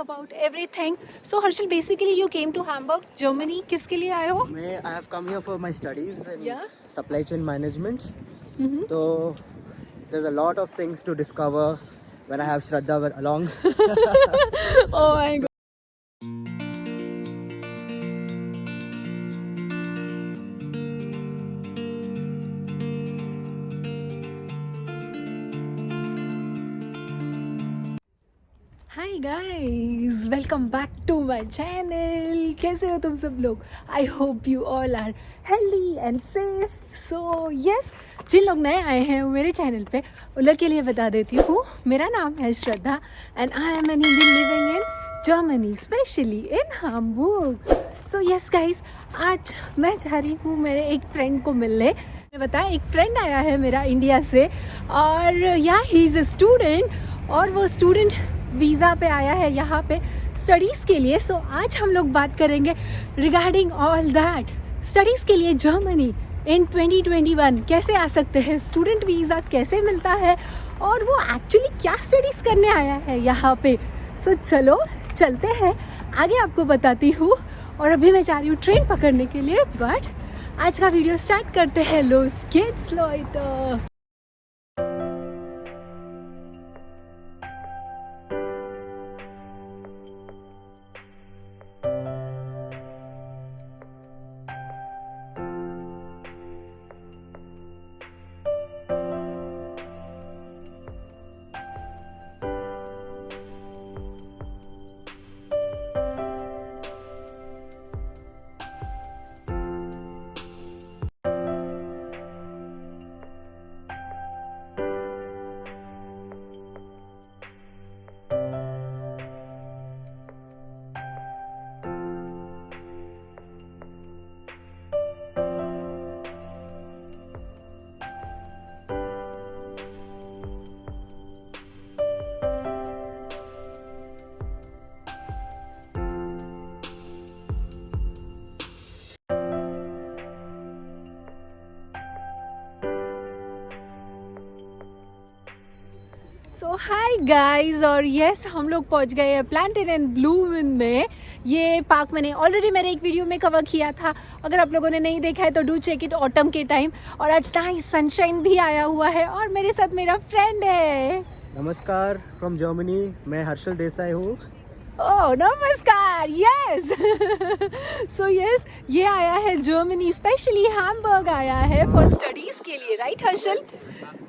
about everything. So Harshal, basically you came to Hamburg, Germany. किसके लिए आए हो? I have come here for my studies in Yeah. supply chain management. Mm-hmm. So there's a lot of things to discover when I have Shraddha along. Oh my God. Hi guys, welcome back to my channel. कैसे हो तुम सब लोग? I hope you all are healthy and safe. So yes, जिन लोग नए आए हैं मेरे चैनल पे उन लोग के लिए बता देती हूँ, मेरा नाम है Shraddha and I am an Indian living in Germany, specially in Hamburg. So yes guys, आज मैं जा रही हूँ मेरे एक फ्रेंड को मिलने. मैंने बताया एक फ्रेंड आया है मेरा इंडिया से और या ही इज़ अ स्टूडेंट और वो स्टूडेंट वीज़ा पे आया है यहाँ पे स्टडीज़ के लिए. सो आज हम लोग बात करेंगे रिगार्डिंग ऑल दैट. स्टडीज़ के लिए जर्मनी इन 2021 कैसे आ सकते हैं, स्टूडेंट वीज़ा कैसे मिलता है और वो एक्चुअली क्या स्टडीज़ करने आया है यहाँ पे. सो चलो चलते हैं, आगे आपको बताती हूँ. और अभी मैं जा रही हूँ ट्रेन पकड़ने के लिए. बट आज का वीडियो स्टार्ट करते हैं. लोस गेट्स लॉइटर. सो हाय गाइस, और यस हम लोग पहुंच गए हैं प्लांटेड एंड ब्लूमिन में. ये पार्क मैंने ऑलरेडी मेरे एक वीडियो में कवर किया था. अगर आप लोगों ने नहीं देखा है तो डू चेक इट ऑटम के टाइम. और आज नाइस सनशाइन भी आया हुआ है और मेरे साथ मेरा फ्रेंड है. नमस्कार फ्रॉम जर्मनी, मैं हर्षल देसाई हूँ. ओह नमस्कार. यस सो यस, ये आया है जर्मनी, स्पेशली हैम्बर्ग आया है फॉर स्टडीज के लिए, राइट हर्षल?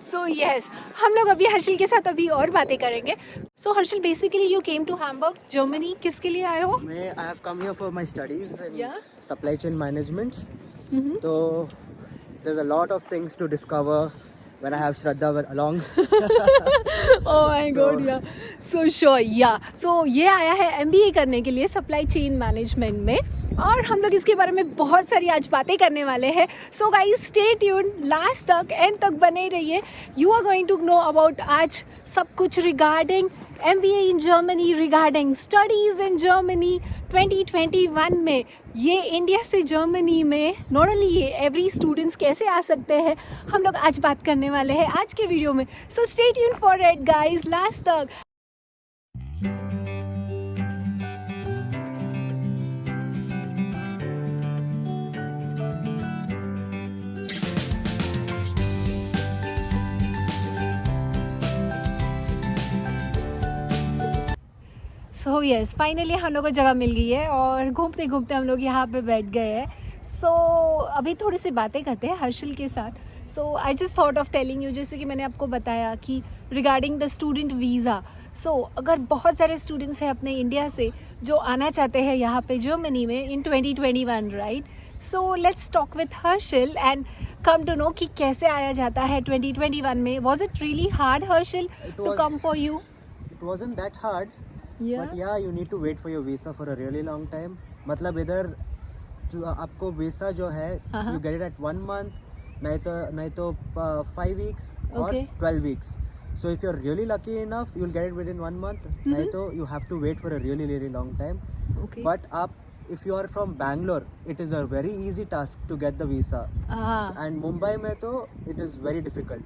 सो यस, हम लोग अभी हर्षल के साथ अभी और बातें करेंगे. So Harshal, basically you came to Hamburg, Germany. किसके लिए आए हो? I have come here for my studies in Yeah. supply chain management. Mm-hmm. So there's a lot of things to discover when I have Shraddha along. Oh my God, So- yeah. So sure, yeah. So ये आया है MBA करने के लिए supply chain management में और हम लोग इसके बारे में बहुत सारी आज बातें करने वाले हैं. So guys stay tune, last तक एंड तक बने रहिए. You are going to know about आज सब कुछ regarding MBA in Germany, regarding studies in Germany 2021 में. ये इंडिया से जर्मनी में नॉट ओनली ये एवरी स्टूडेंट्स कैसे आ सकते हैं, हम लोग आज बात करने वाले हैं आज के वीडियो में. So stay tune for it guys, last तक. सो यस, फाइनली हम लोग को जगह मिल गई है और घूमते घूमते हम लोग यहाँ पे बैठ गए हैं. सो अभी थोड़ी सी बातें करते हैं हर्षल के साथ. So I just thought of telling you, जैसे कि मैंने आपको बताया कि regarding the student visa. So अगर बहुत सारे स्टूडेंट्स हैं अपने इंडिया से जो आना चाहते हैं यहाँ पे जर्मनी में in 2021, right? So let's talk with Harshal and come to know कि कैसे आया जाता है 2021 में. Was it really hard Harshal to come for you? It wasn't that hard. But yeah, you need to wait for your visa for a really long time. मतलब इधर जो आपको वीसा जो है, you get it at 1 month, नहीं तो 5 weeks or Okay. 12 weeks. So if you're really lucky enough, you'll get it within 1 month. नहीं तो you have to wait for a really long time. Okay. But आप if you are from Bangalore, it is a very easy task to get the visa. And Mumbai mein to it is very difficult.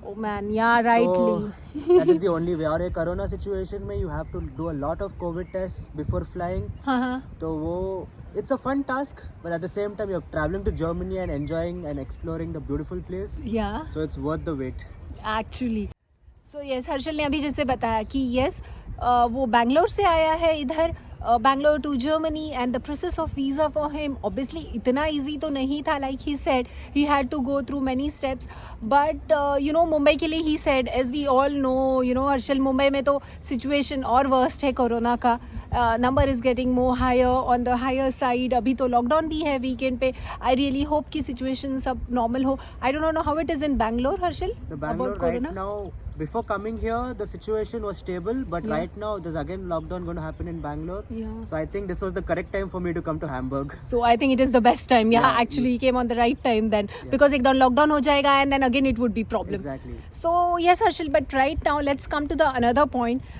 Oh man, yeah, rightly. So that is the only way. और ये corona situation में you have to do a lot of COVID tests before flying. तो वो it's a fun task, but at the same time you're traveling to Germany and enjoying and exploring the beautiful place. Yeah. So it's worth the wait. Actually. So yes, Harshal ने अभी जैसे बताया कि yes, वो बैंगलोर से आया है इधर, Bangalore to Germany, and the process of visa for him obviously इतना ईजी तो नहीं था. Like he said he had to go through many steps, but you know Mumbai के लिए he said, as we all know, you know Harshal, Mumbai में तो situation और worst है कोरोना का. Number is getting more higher on the higher side. अभी तो lockdown भी है वीकेंड पे. आई रियली होप कि सिचुएशन सब नॉर्मल हो. I don't know how it is in Bangalore, Harshal, about corona. Now, before coming here, the situation was stable, but right now there's again lockdown going to happen in Bangalore. Yeah. So I think this was the correct time for me to come to Hamburg. So I think it is the best time. Yeah, actually he came on the right time then, because एकदम lockdown हो जाएगा and then again it would be problem. Exactly. So yes, Harshil, but right now let's come to the another point.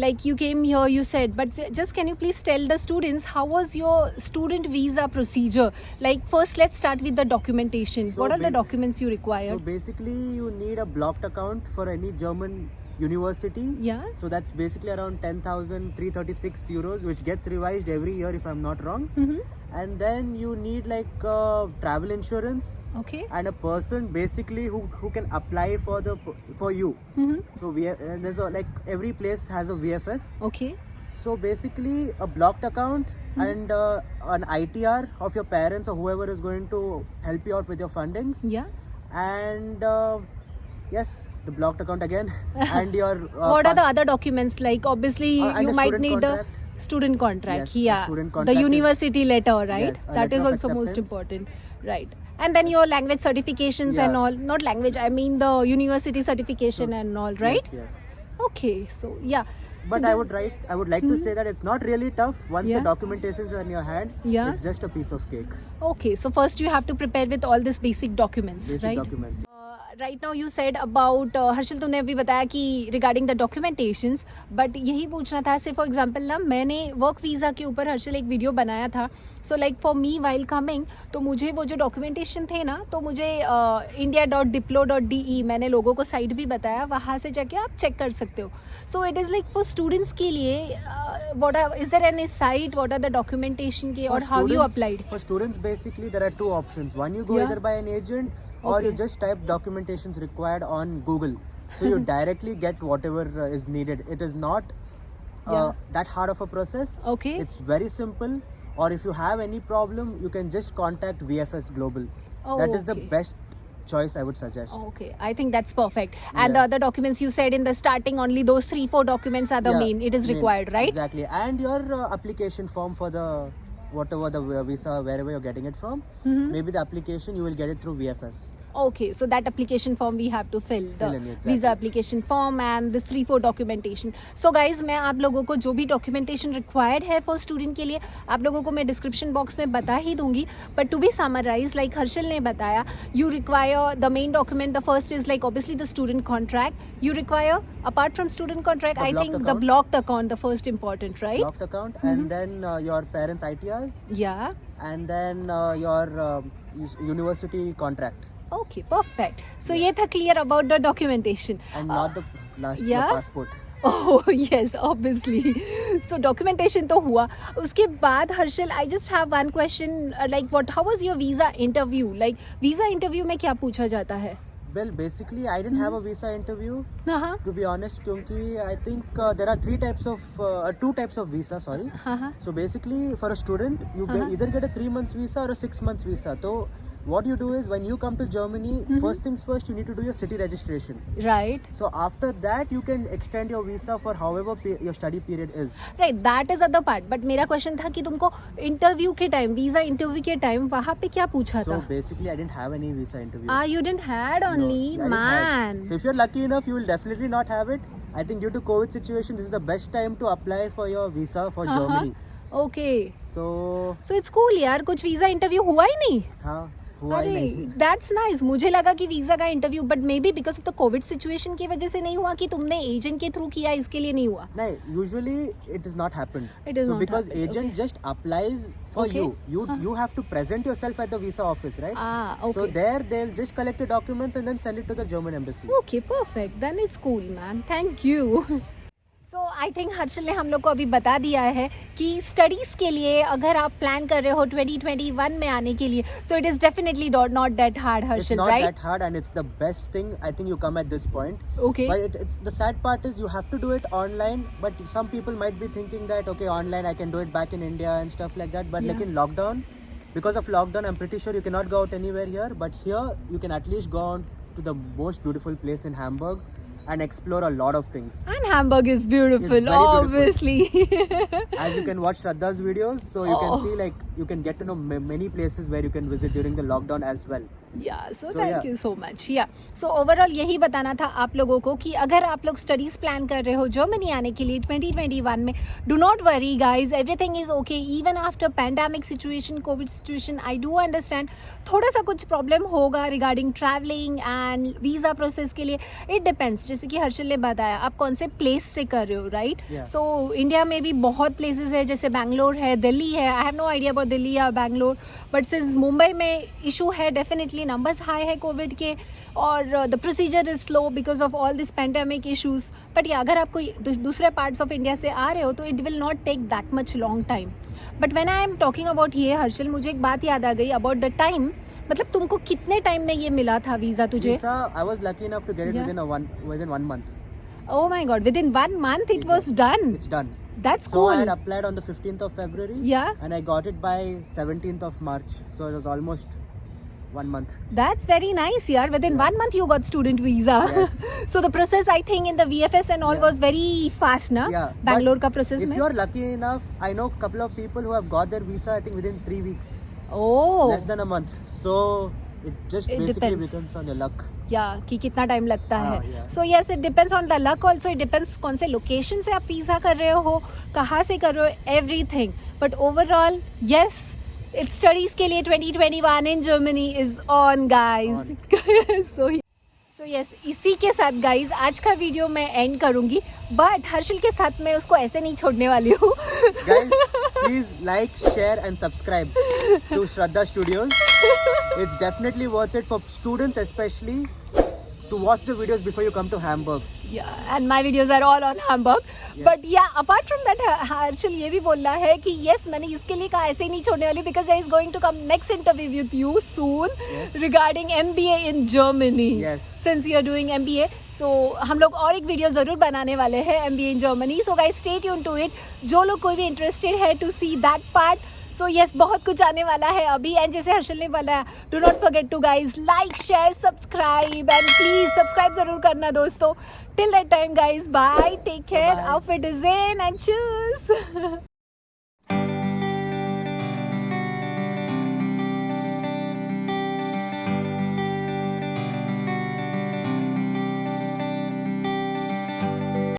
Like you came here, you said, but just can you please tell the students how was your student visa procedure? Like first let's start with the documentation. So what are the documents you require? So basically you need a blocked account for any German university. Yeah. So that's basically around 10,336 euros, which gets revised every year if I'm not wrong. And then you need like travel insurance. Okay. And a person basically who can apply for you. So there's like every place has a VFS. Okay. So basically a blocked account and an ITR of your parents or whoever is going to help you out with your fundings. Yeah. And yes, the blocked account again. And your what are the other documents? Like obviously you might need contract. a student contract. Yes, a Yeah. student The contract university letter, right? Yes, a That letter is of also most acceptance. important. Right. And then your language certifications and all. Not language, I mean the university certification and all, right? Yes, yes. Okay. So yeah. But I would like to say that it's not really tough once Yeah. the documentations are in your hand. Yeah. It's just a piece of cake. Okay. So first you have to prepare with all these basic documents, Basic right? documents. Right now you said about, Harshal तुमने अभी बताया कि regarding the documentations, but यही पूछना था. से for example ना, मैंने वर्क वीज़ा के ऊपर हर्षल एक वीडियो बनाया था. So like for me while coming, तो मुझे वो जो डॉक्यूमेंटेशन थे ना, तो मुझे india.diplo.de मैंने लोगों को साइट भी बताया, वहाँ से जाके आप चेक कर सकते हो. So it is like for students के लिए, is there any site, what are the documentation के, और how you applied? For students basically there are two options. One, you go either by an agent or you just type documentations required on Google. So you directly get whatever is needed. It is not that hard of a process. Okay. It's very simple. Or if you have any problem, you can just contact VFS Global. That is the okay. best choice I would suggest. Okay, I think that's perfect. And Yeah. the other documents you said in the starting, only those 3-4 documents are the Yeah, main. It is main. required, right? Exactly. And your application form for the whatever the visa, wherever you're getting it from, maybe the application you will get it through VFS. Okay, so that application form we have to fill the Fill in, exactly. visa application form and this 3-4 documentation. So guys, मैं आप लोगों को जो भी documentation required है for student के लिए, आप लोगों को मैं description box में बता ही दूंगी. But to be summarized, like Harshal ने बताया, you require the main document. The first is like obviously the student contract. You require, apart from student contract, The I blocked think the account. blocked account, the first important, right? Blocked account, and then your parents' ITRs, Yeah. and then your university contract, Okay, perfect. So ये था clear about the documentation. and not the last your yeah? passport. Oh yes, obviously. So documentation तो हुआ. उसके बाद Harshal, I just have one question. Like what? How was your visa interview? Like visa interview में क्या पूछा जाता है? Well, basically, I didn't have a visa interview, हाँ to be honest, क्योंकि I think there are two types of visa. Sorry. हाँ. So basically, for a student, you either get a 3 months visa or a 6 months visa. So what you do is when you come to Germany, first things first, you need to do your city registration. Right. So after that, you can extend your visa for however your study period is. Right. That is other part. But मेरा question था कि तुमको interview के time, visa interview के time वहाँ पे क्या पूछा So था? basically, I didn't have any visa interview. You didn't had No, only, I didn't man. have. So if you're lucky enough, you will definitely not have it. I think due to COVID situation, this is the best time to apply for your visa for Germany. Okay. So So it's cool यार, कुछ visa interview हुआ ही नहीं. हाँ, हुआ ही अरे नहीं। That's nice. मुझे लगा कि वीजा का interview, but may be because of the Covid situation की वजह से नहीं हुआ, कि तुमने एजेंट के थ्रू किया इसके लिए नहीं हुआ. नहीं, usually it is not happened. It is So not because happened, agent okay. just applies for Okay. you have to present yourself at the visa office, right? Okay. So there they'll just collect the documents and then send it to the German embassy. Okay, perfect. Then it's cool, man. Thank you. So I think Harshal ने हम लोग को अभी बता दिया है कि studies के लिए अगर आप प्लान कर रहे हो 2021 में आने के लिए, सो it is definitely not that hard, It's Harshal, not right? that hard and it's the best thing. I think you come at this point. Okay. But it's the sad part is you have to do it online. But some people might be thinking that okay, online I can do it back in India and stuff like that. But like Yeah. in lockdown, because of lockdown, I'm pretty sure you cannot go out anywhere here. But here you can at least go on to the most beautiful place in Hamburg and explore a lot of things. And Hamburg is beautiful, It's very obviously. As you can watch Shraddha's videos, so you Oh. can see like you can get to know many places where you can visit during the lockdown as well. So So, thank yeah. you so much. So overall यही बताना था आप लोगों को कि अगर आप लोग स्टडीज प्लान कर रहे हो जर्मनी आने के लिए 2021 में, do not worry guys, everything is okay. Even after pandemic situation, Covid situation, I do understand थोड़ा सा कुछ प्रॉब्लम होगा regarding travelling and visa process के लिए. इट डिपेंड्स, जैसे कि हर्षल ने बताया आप कौन से प्लेस से कर रहे हो, राइट? Yeah. सो इंडिया में भी बहुत प्लेसेस है, जैसे बैंगलोर है, दिल्ली है. I have no idea about Delhi या बैंगलोर, बट सिंस मुंबई में इशू है, डेफिनेटली नंबर्स हाई है कोविड के, और the procedure is slow because of all this pandemic issues. But या अगर आप कोई दूसरे पार्ट्स ऑफ इंडिया से आ रहे हो तो it will not take that much long time. But when I am talking about ये हर्षल, मुझे एक बात याद आ गई अबाउट द टाइम. मतलब तुमको कितने टाइम में ये मिला था वीज़ा तुझे? Visa, I was lucky enough to get it Yeah. within 1 month. Oh my god, within 1 month it was done. It's done. That's So I had cool. applied on the 15th of February. Yeah. And I got it by 17th of March. So it was almost 1 month. That's very nice, yaar. Within Yeah. 1 month you got student visa. Yes. So the process, I think, in the VFS and all Yeah. was very fast, na? Yeah. Bangalore But ka process If mein. you're lucky enough, I know a couple of people who have got their visa, I think within 3 weeks. Oh. Less than a month. So it just It basically depends. depends on your luck. Yeah, कि कितना time लगता हाँ, है. yeah. So yes, it depends on the luck also. It depends कौन से location से आप visa कर रहे हो, कहाँ से कर रहे हो, everything. But overall, yes, it's studies के लिए 2021 in Germany is on, guys. So yes, इसी के साथ गाइज आज का वीडियो मैं एंड करूँगी, बट हर्षल के साथ मैं उसको ऐसे नहीं छोड़ने वाली हूँ. Guys, please like, share and subscribe to Shraddha Studios. It's definitely worth it for students especially to watch the videos before you come to Hamburg. Yeah, and my videos are all on Hamburg. Yes. But yeah, apart from that, Harshal ये भी बोल रहा है कि yes, मैंने इसके लिए कहा ऐसे ही नहीं छोड़ने वाली, because there is going to come next interview with you soon. Yes. Regarding MBA in Germany. Yes. Since you are doing MBA, so हम लोग और एक वीडियो ज़रूर बनाने वाले हैं MBA in Germany. So guys, stay tuned to it. जो लोग कोई भी इंटरेस्टेड है to see that part. So yes, बहुत कुछ आने वाला है अभी. एंड जैसे हर्षल ने बोला, do not forget to guys like, share, subscribe, and please subscribe जरूर करना दोस्तों. Till that time guys, bye, take care, outfit is in and choose.